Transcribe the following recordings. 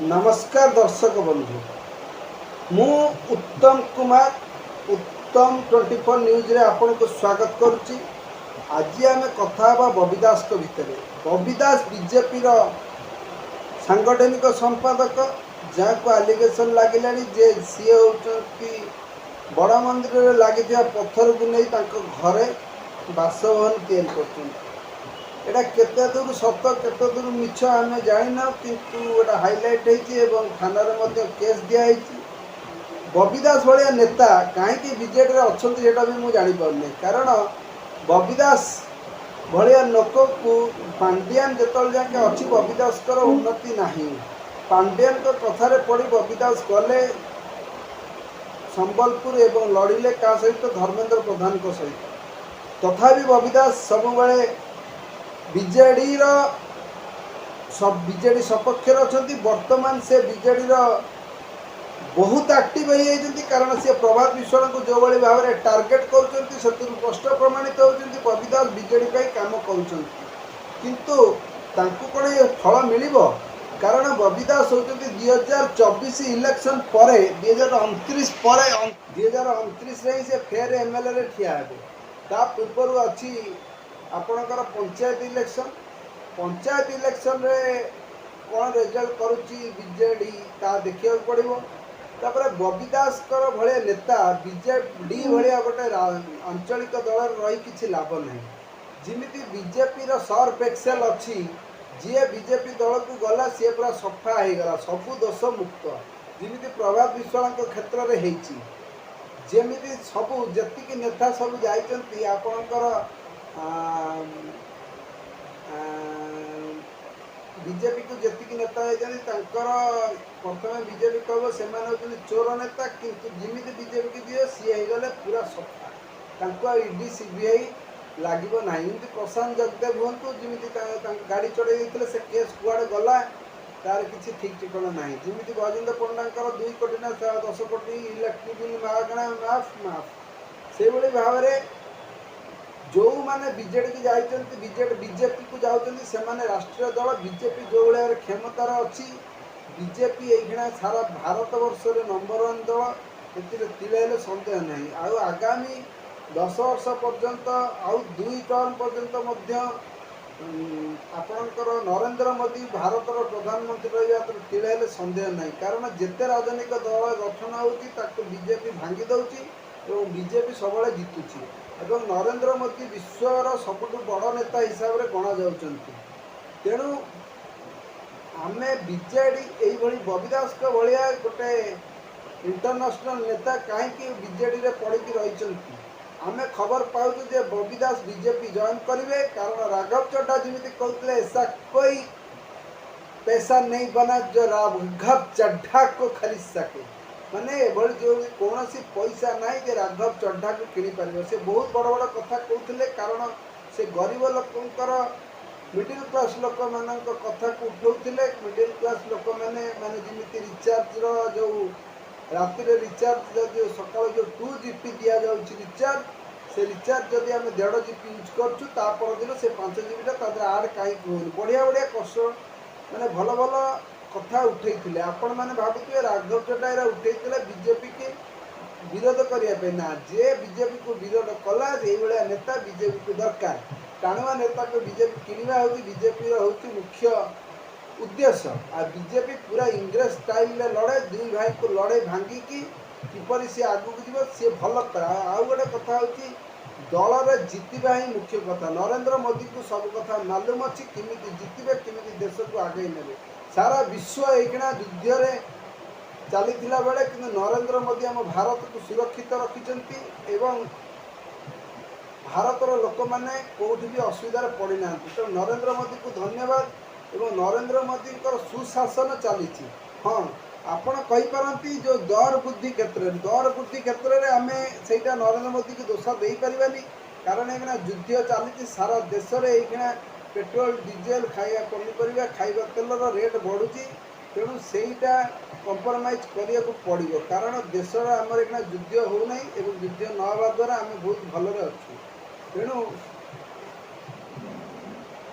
नमस्कार दर्शक बंधु मु उत्तम कुमार उत्तम 24 न्यूज रे आपन को स्वागत करुच्ची। आज आम कथा बबी दास भितर बबी दास बीजेपी सांगठनिक संपादक जहाँ को आलिगेसन लगिला जे सी होती बड़ मंदिर में लगी पत्थर को नहीं घरे बासभवन या एटा केते दूर सत केते दूर मिछ आम जाना किंतु एटा हाइलाइट होती थाना केस दिखाई। बबी दास भाया नेता कहीं बीजेडी अच्छा भी मुझे जापारे कारण बबी दास भाया लोक को पांडियान जो जाके अच्छी बबी दास उन्नति ना पांडियान कथार पड़ी बबी दास गले संबलपुर एवं लड़िले क्या सहित धर्मेंद्र प्रधान सहित तथापि बबी दास सब बीजेडी बीजेडी सपक्ष अच्छा बर्तमान से बीजेडी बहुत एक्टिव हो कारण सी प्रभात विश्वास को जो भाई भाव में टार्गेट कर स्पष्ट प्रमाणित होती बबी दास बीजेडी काम किंतु कौन ये फल मिल कारण बबी दास होती 2024 इलेक्शन पर 2029 पर 2029 से फेर एमएलए ठिया हे पूर्व अच्छी आपणकर पंचायत इलेक्शन रे कौन रिजल्ट करुच्ची बीजेडी ता देखा पड़ो। तापर बबी दास भाया नेता बीजेडी भाया गोटे आंचलिक दल रही किसी लाभ ना जमी बीजेपी सर्फ एक्सेल अच्छी जी बीजेपी दल को गला सी पूरा सफा हो गला सबू दोष मुक्त जमी प्रभात विश्वास क्षेत्र में होमी सबू जी नेता सब जाती आपणकर बीजेपी को जी नेता होती प्रथम बीजेपी कह से चोर नेता किंतु जमी बीजेपी की दिए सी गले पूरा सफा ईडी सीबीआई लगे ना प्रशांत जगदेव हूँ जमी गाड़ी चढ़े से केस कुआड़े गला तार किसी ठीक ठिकाना ना जमी गजेंद्र पंडा 2 कोटी ना 10 कोटी इलेक्ट्रिक बिल मागणा माफ से भाव में जो मैंने बीजेडी की जाइछन्ति बीजेपी को जाउछन्ति से माने राष्ट्रीय दल बीजेपी जो भाया क्षमतार अच्छी बीजेपी ये सारा भारत वर्ष नंबर 1 दल तिले सन्देह नहीं आउ आगामी 10 वर्ष पर्यंत आउ 2 टर्म पर्यंत आपणकर नरेंद्र मोदी भारत प्रधानमंत्री रहा तिले सन्देह नहीं कारण जिते राजनीतिक दल गठन होती बीजेपी भांगी दौची और बीजेपी सब जितुची एवं नरेंद्र मोदी विश्वर सबुठ बड़ नेता हिसाब से गणा जाउछन्ति। तेणु आम बीजेडी यही बबी दास भाया गोटे इंटरनेशनल नेता कहीं बीजेडी रे पड़ी रही आम खबर पाऊँ जे बबी दास बीजेपी जॉइन करेंगे कारण राघव चड्ढा जमी कहते ऐसा कोई पैसा नहीं बना जो राघव चड्ढा को खरीद सके माने जो कौन सी पैसा ना जे राघव चड्ढा को किणी पार से बहुत बड़ बड़ कथा कहते कारण से गरीब लोकंर मिडिल क्लास लोक मान कथा को उठाऊले मिडिल क्लास लोक मैंने माने जमी रिचार्ज जो राति रिचार्ज जो सका जो 2 GB दि जाऊँगी रिचार्ज से रिचार्ज जदि आम 1.5 GB यूज करदिन से 5 GB आड कहीं कहूँ बढ़िया बढ़िया कष्ट मैंने भल भल कथा उठे आपण मैंने भावुए राघव चड्ढा उठे बीजेपी के विरोध करने ना जे बीजेपी को विरोध कला ये नेता बीजेपी को दरकार टाणुआ नेता को बीजेपी किणवा हूँ बीजेपी हूँ मुख्य उद्देश्य आ बीजेपी पूरा इंग्रेज स्टाइल लड़े 2 भाई को लड़े भांगिकी किपर सी आगू जीव सी भल आउ गोटे कथा हूँ दल जितवा ही मुख्य कथा नरेंद्र मोदी को सब कथा मालूम अच्छी किमी जितबे किमी देश को आगे ने सारा विश्व एकिना युद्ध रे चली बेले कि नरेंद्र मोदी आम भारत को सुरक्षित रखिंट एवं भारतर लोक मैंने कौटी भी असुविधार पड़ी ना तो नरेंद्र मोदी को धन्यवाद एवं नरेंद्र मोदी सुशासन चली हाँ आपण कहीपारती जो दर बुद्धि क्षेत्र में आम से नरेंद्र मोदी की दोष दे पारानी कारण ये युद्ध चली सारा देश में पेट्रोल डीजेल खाଇବା पनीपरिया खाଇବା तेलर रेट बढ़ुची तेणु सेटा कंप्रोमाइज करने को पड़ो कारण देश आमर एक युद्ध होना एवं युद्ध न हवा द्वारा आम बहुत भलरे अच्छु तेणु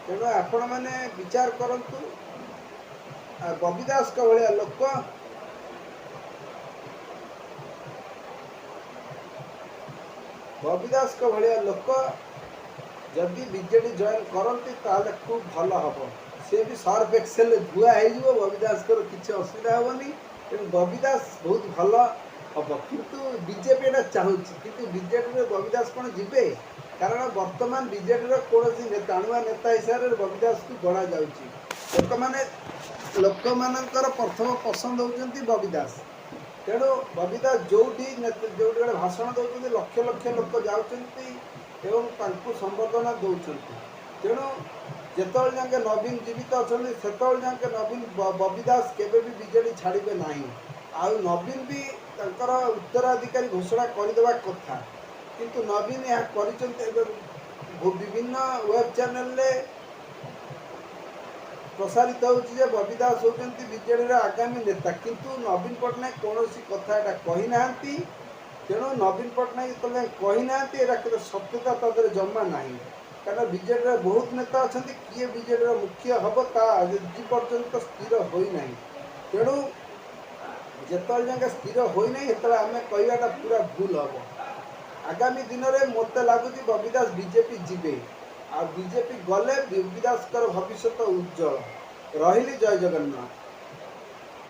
तेणु आपण मैंने विचार करंतु बबी दास का भाया लोक बबी दास का भाया लोक जदि बीजेडी जॉइन करती ताले खूब भल हम सी भी सर्फ एक्सेल धुआ हो बबी दास किसी असुविधा हेनी तेणु बबी दास बहुत भल हम किंतु बीजेपी एटा चाहूँगी किंतु बीजेडी बबी दास कौन जीवे कारण वर्तमान बीजेडी कौन टाणुआ नेता हिसाब से बबी दास को गणा जा लोक मानकर प्रथम पसंद होती बबी दास तेणु बबी दास जो गोटे भाषण दौरान लक्ष लक्ष लोक जाऊँच संबर्धना दौरान तेणु जिते जाके नवीन जीवित अच्छा से जाके नवीन बबी दास केवे भी बीजेडी छाड़े ना आउ नवीन भी उत्तराधिकारी घोषणा करदे कथा किंतु नवीन यह विभिन्न वेब चैनल प्रसारित होची बबी दास होती बीजेडी आगामी नेता किंतु नवीन पट्टनायक कौन कथा यहाँ कही ना तेणु नवीन पट्टनायक जो कही सत्यता तक जमा ना कारण बीजेडी बहुत नेता अच्छा किए बीजेडी मुख्य हम आज पर्यंत स्थिर होना तेणु जिते जाए स्थिर होना से आम कहवाटा पूरा भूल हम आगामी दिन में मत लगुच बबी दास बीजेपी जीवे आ बीजेपी गले बबी दास भविष्य उज्जवल रही जय जगन्नाथ।